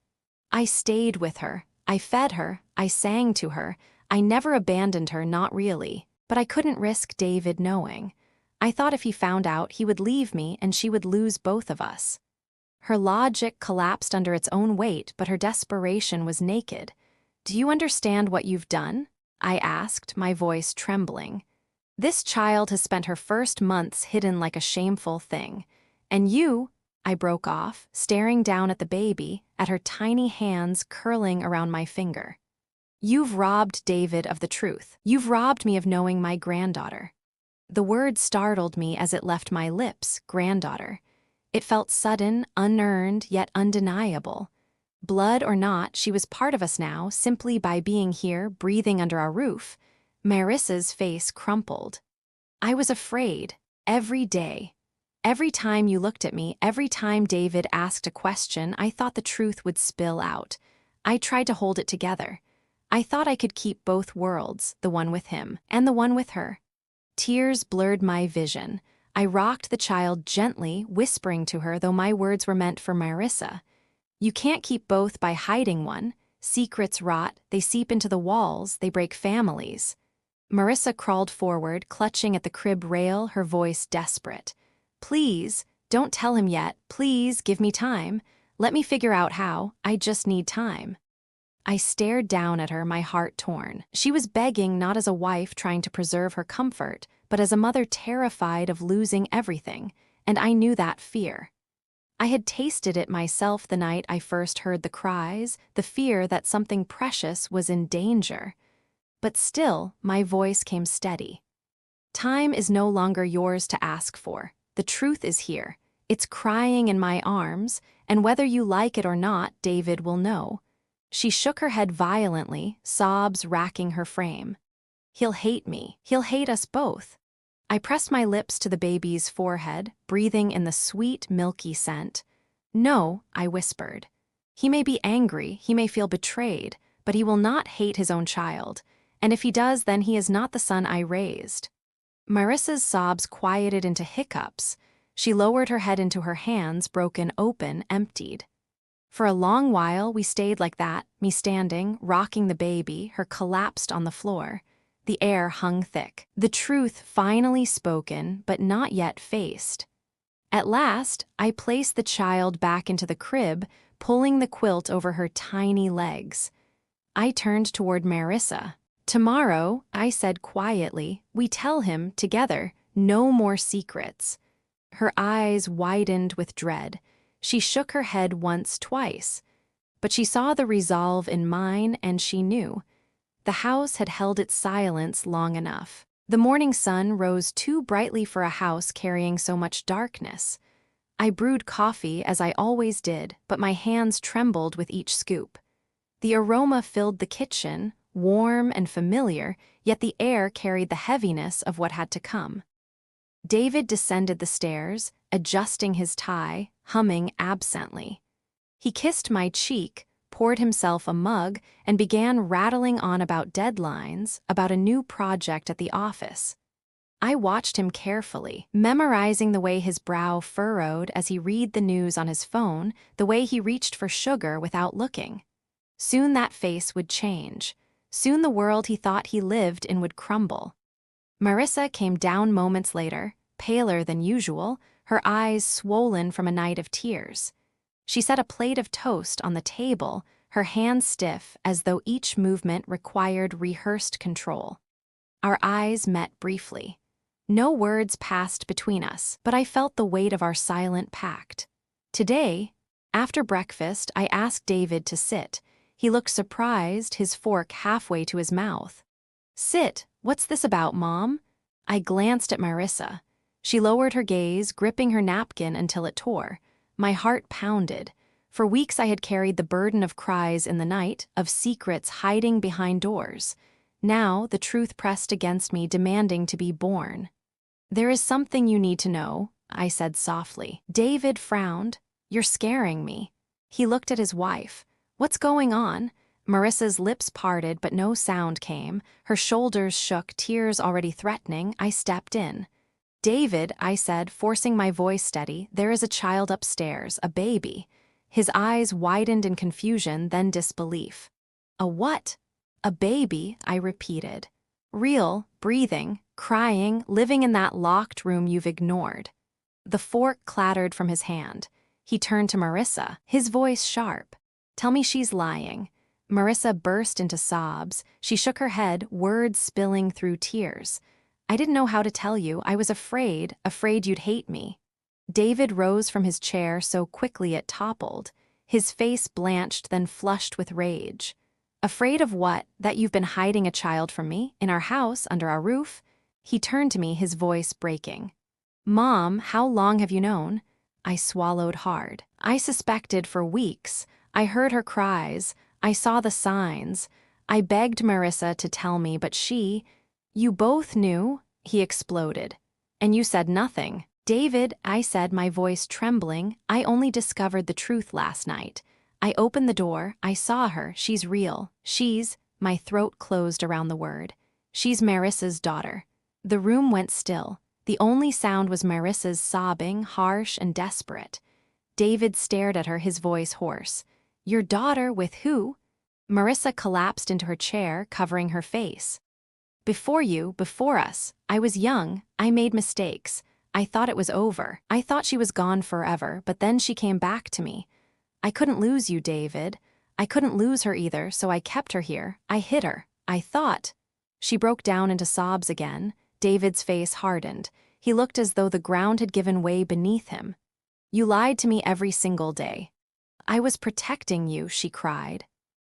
"I stayed with her. I fed her. I sang to her. I never abandoned her, not really. But I couldn't risk David knowing. I thought if he found out, he would leave me and she would lose both of us." Her logic collapsed under its own weight, but her desperation was naked. "Do you understand what you've done?" I asked, my voice trembling. "This child has spent her first months hidden like a shameful thing. And you," I broke off, staring down at the baby, at her tiny hands curling around my finger. "You've robbed David of the truth. You've robbed me of knowing my granddaughter." The word startled me as it left my lips, granddaughter. It felt sudden, unearned, yet undeniable. Blood or not, she was part of us now, simply by being here, breathing under our roof. Marissa's face crumpled. "I was afraid, every day. Every time you looked at me, every time David asked a question, I thought the truth would spill out. I tried to hold it together. I thought I could keep both worlds, the one with him and the one with her." Tears blurred my vision. I rocked the child gently, whispering to her, though my words were meant for Marissa. "You can't keep both by hiding one. Secrets rot, they seep into the walls, they break families." Marissa crawled forward, clutching at the crib rail, her voice desperate. "Please, don't tell him yet. Please, give me time. Let me figure out how. I just need time." I stared down at her, my heart torn. She was begging not as a wife trying to preserve her comfort, but as a mother terrified of losing everything, and I knew that fear. I had tasted it myself the night I first heard the cries, the fear that something precious was in danger. But still, my voice came steady. "Time is no longer yours to ask for. The truth is here. It's crying in my arms, and whether you like it or not, David will know." She shook her head violently, sobs racking her frame. "He'll hate me. He'll hate us both." I pressed my lips to the baby's forehead, breathing in the sweet, milky scent. "No," I whispered. "He may be angry, he may feel betrayed, but he will not hate his own child. And if he does, then he is not the son I raised." Marissa's sobs quieted into hiccups. She lowered her head into her hands, broken open, emptied. For a long while, we stayed like that, me standing, rocking the baby, her collapsed on the floor. The air hung thick. The truth finally spoken, but not yet faced. At last, I placed the child back into the crib, pulling the quilt over her tiny legs. I turned toward Marissa. "Tomorrow," I said quietly, "we tell him, together, no more secrets." Her eyes widened with dread. She shook her head once, twice. But she saw the resolve in mine, and she knew. The house had held its silence long enough. The morning sun rose too brightly for a house carrying so much darkness. I brewed coffee as I always did, but my hands trembled with each scoop. The aroma filled the kitchen, warm and familiar, yet the air carried the heaviness of what had to come. David descended the stairs, adjusting his tie, humming absently. He kissed my cheek, poured himself a mug, and began rattling on about deadlines, about a new project at the office. I watched him carefully, memorizing the way his brow furrowed as he read the news on his phone, the way he reached for sugar without looking. Soon that face would change. Soon the world he thought he lived in would crumble. Marissa came down moments later, paler than usual, her eyes swollen from a night of tears. She set a plate of toast on the table, her hands stiff as though each movement required rehearsed control. Our eyes met briefly. No words passed between us, but I felt the weight of our silent pact. Today, after breakfast, I asked David to sit. He looked surprised, his fork halfway to his mouth. "Sit, what's this about, Mom?" I glanced at Marissa. She lowered her gaze, gripping her napkin until it tore. My heart pounded. For weeks I had carried the burden of cries in the night, of secrets hiding behind doors. Now the truth pressed against me, demanding to be born. "There is something you need to know," I said softly. David frowned. "You're scaring me." He looked at his wife. "What's going on?" Marissa's lips parted, but no sound came. Her shoulders shook, tears already threatening. I stepped in. "David," I said, forcing my voice steady, "there is a child upstairs, a baby." His eyes widened in confusion, then disbelief. "A what?" "A baby," I repeated. "Real, breathing, crying, living in that locked room you've ignored." The fork clattered from his hand. He turned to Marissa, his voice sharp. "Tell me she's lying." Marissa burst into sobs. She shook her head, words spilling through tears. "I didn't know how to tell you. I was afraid you'd hate me." David rose from his chair so quickly it toppled. His face blanched, then flushed with rage. "Afraid of what? That you've been hiding a child from me? In our house, under our roof?" He turned to me, his voice breaking. "Mom, how long have you known?" I swallowed hard. I suspected for weeks. I heard her cries. I saw the signs. I begged Marissa to tell me, but she— "You both knew," he exploded. "And you said nothing." "David," I said, my voice trembling, "I only discovered the truth last night. I opened the door, I saw her, she's real. My throat closed around the word. "She's Marissa's daughter." The room went still. The only sound was Marissa's sobbing, harsh and desperate. David stared at her, his voice hoarse. "Your daughter with who?" Marissa collapsed into her chair, covering her face. Before us. I was young. I made mistakes. I thought it was over. I thought she was gone forever, but then she came back to me. I couldn't lose you, David. I couldn't lose her either, so I kept her here. I hid her. I thought." She broke down into sobs again. David's face hardened. He looked as though the ground had given way beneath him. "You lied to me every single day." "I was protecting you," she cried.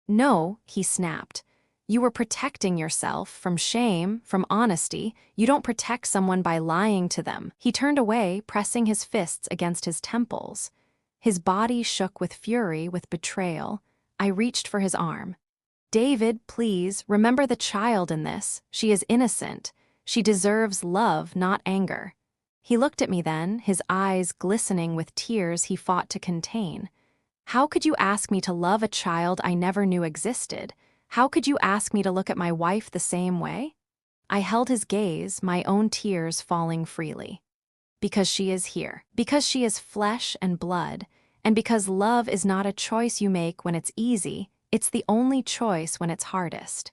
"No," he snapped. "You were protecting yourself from shame, from honesty. You don't protect someone by lying to them." He turned away, pressing his fists against his temples. His body shook with fury, with betrayal. I reached for his arm. "David, please, remember the child in this. She is innocent. She deserves love, not anger." He looked at me then, his eyes glistening with tears he fought to contain. "How could you ask me to love a child I never knew existed? How could you ask me to look at my wife the same way?" I held his gaze, my own tears falling freely. "Because she is here. Because she is flesh and blood. And because love is not a choice you make when it's easy, it's the only choice when it's hardest."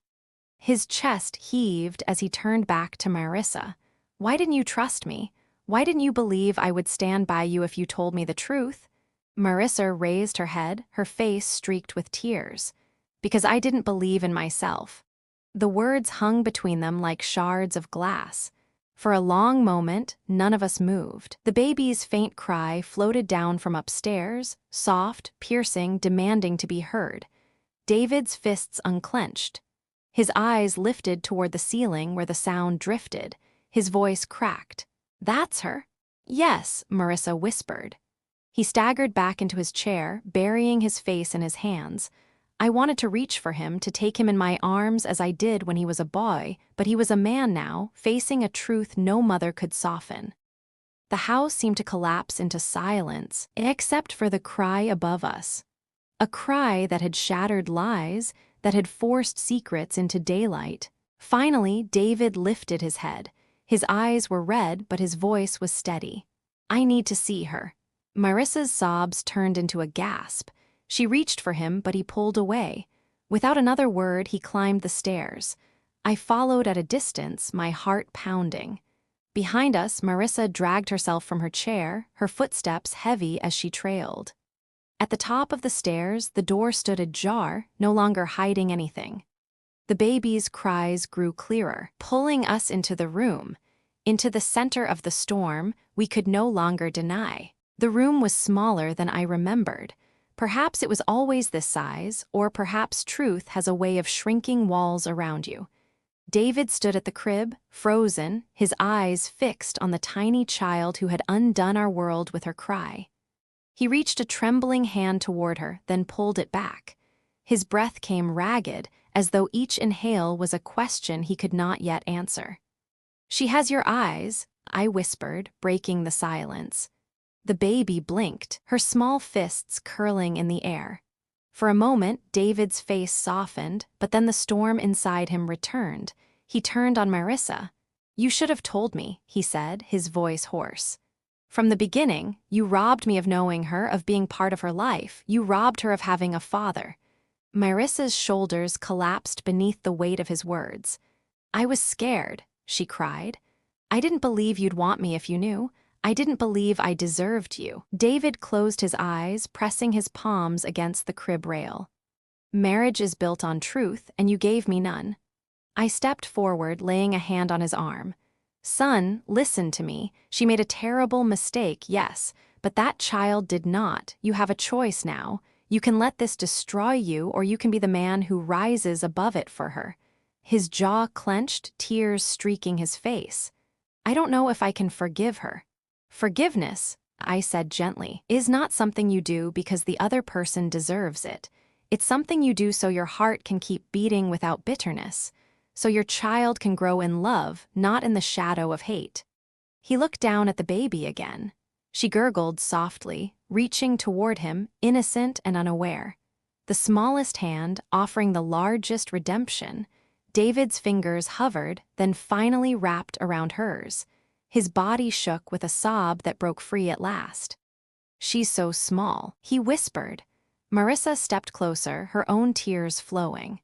His chest heaved as he turned back to Marissa. "Why didn't you trust me? Why didn't you believe I would stand by you if you told me the truth?" Marissa raised her head, her face streaked with tears. "Because I didn't believe in myself." The words hung between them like shards of glass. For a long moment, none of us moved. The baby's faint cry floated down from upstairs, soft, piercing, demanding to be heard. David's fists unclenched. His eyes lifted toward the ceiling where the sound drifted. His voice cracked. "That's her?" "Yes," Marissa whispered. He staggered back into his chair, burying his face in his hands. I wanted to reach for him, to take him in my arms as I did when he was a boy, but he was a man now, facing a truth no mother could soften. The house seemed to collapse into silence, except for the cry above us. A cry that had shattered lies, that had forced secrets into daylight. Finally, David lifted his head. His eyes were red, but his voice was steady. "I need to see her." Marissa's sobs turned into a gasp. She reached for him, but he pulled away. Without another word, he climbed the stairs. I followed at a distance, my heart pounding. Behind us, Marissa dragged herself from her chair, her footsteps heavy as she trailed. At the top of the stairs, the door stood ajar, no longer hiding anything. The baby's cries grew clearer, pulling us into the room, into the center of the storm we could no longer deny. The room was smaller than I remembered. Perhaps it was always this size, or perhaps truth has a way of shrinking walls around you. David stood at the crib, frozen, his eyes fixed on the tiny child who had undone our world with her cry. He reached a trembling hand toward her, then pulled it back. His breath came ragged, as though each inhale was a question he could not yet answer. "She has your eyes," I whispered, breaking the silence. The baby blinked, her small fists curling in the air. For a moment, David's face softened, but then the storm inside him returned. He turned on Marissa. "You should have told me," he said, his voice hoarse. "From the beginning, you robbed me of knowing her, of being part of her life. You robbed her of having a father." Marissa's shoulders collapsed beneath the weight of his words. "I was scared," she cried. "I didn't believe you'd want me if you knew. I didn't believe I deserved you." David closed his eyes, pressing his palms against the crib rail. "Marriage is built on truth, and you gave me none." I stepped forward, laying a hand on his arm. "Son, listen to me. She made a terrible mistake, yes, but that child did not. You have a choice now. You can let this destroy you, or you can be the man who rises above it for her." His jaw clenched, tears streaking his face. "I don't know if I can forgive her." "Forgiveness," I said gently, "is not something you do because the other person deserves it. It's something you do so your heart can keep beating without bitterness, so your child can grow in love, not in the shadow of hate." He looked down at the baby again. She gurgled softly, reaching toward him, innocent and unaware. The smallest hand offering the largest redemption. David's fingers hovered, then finally wrapped around hers. His body shook with a sob that broke free at last. "She's so small," he whispered. Marissa stepped closer, her own tears flowing.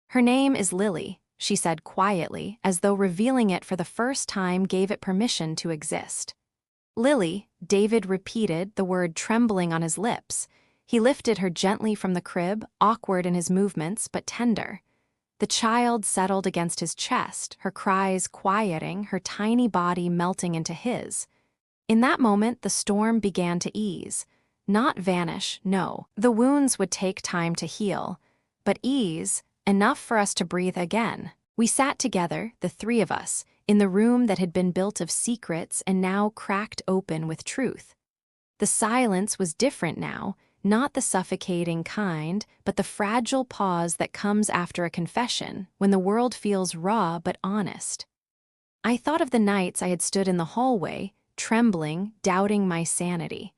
"Her name is Lily," she said quietly, as though revealing it for the first time gave it permission to exist. "Lily," David repeated, the word trembling on his lips. He lifted her gently from the crib, awkward in his movements, but tender. The child settled against his chest, her cries quieting, her tiny body melting into his. In that moment, the storm began to ease. Not vanish, no. The wounds would take time to heal. But ease, enough for us to breathe again. We sat together, the three of us, in the room that had been built of secrets and now cracked open with truth. The silence was different now. Not the suffocating kind, but the fragile pause that comes after a confession, when the world feels raw but honest. I thought of the nights I had stood in the hallway, trembling, doubting my sanity.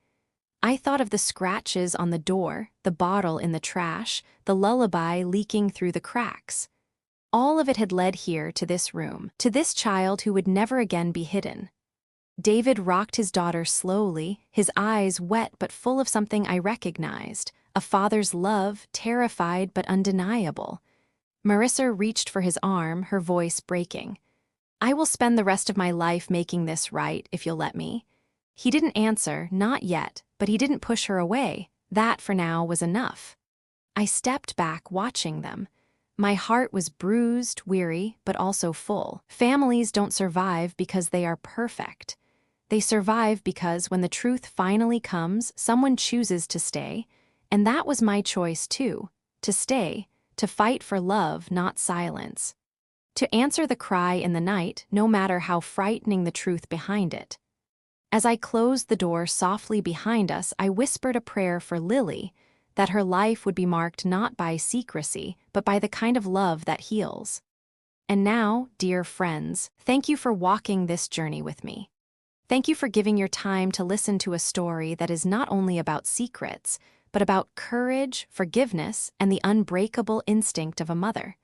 I thought of the scratches on the door, the bottle in the trash, the lullaby leaking through the cracks. All of it had led here to this room, to this child who would never again be hidden. David rocked his daughter slowly, his eyes wet but full of something I recognized, a father's love, terrified but undeniable. Marissa reached for his arm, her voice breaking. "I will spend the rest of my life making this right, if you'll let me." He didn't answer, not yet, but he didn't push her away. That, for now, was enough. I stepped back, watching them. My heart was bruised, weary, but also full. Families don't survive because they are perfect. They survive because when the truth finally comes, someone chooses to stay. And that was my choice too, to stay, to fight for love, not silence. To answer the cry in the night, no matter how frightening the truth behind it. As I closed the door softly behind us, I whispered a prayer for Lily, that her life would be marked not by secrecy, but by the kind of love that heals. And now, dear friends, thank you for walking this journey with me. Thank you for giving your time to listen to a story that is not only about secrets, but about courage, forgiveness, and the unbreakable instinct of a mother.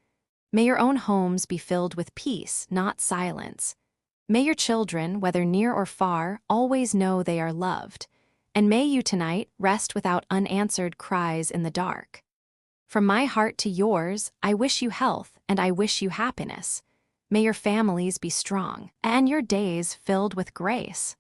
May your own homes be filled with peace, not silence. May your children, whether near or far, always know they are loved. And may you tonight rest without unanswered cries in the dark. From my heart to yours, I wish you health and I wish you happiness. May your families be strong and your days filled with grace.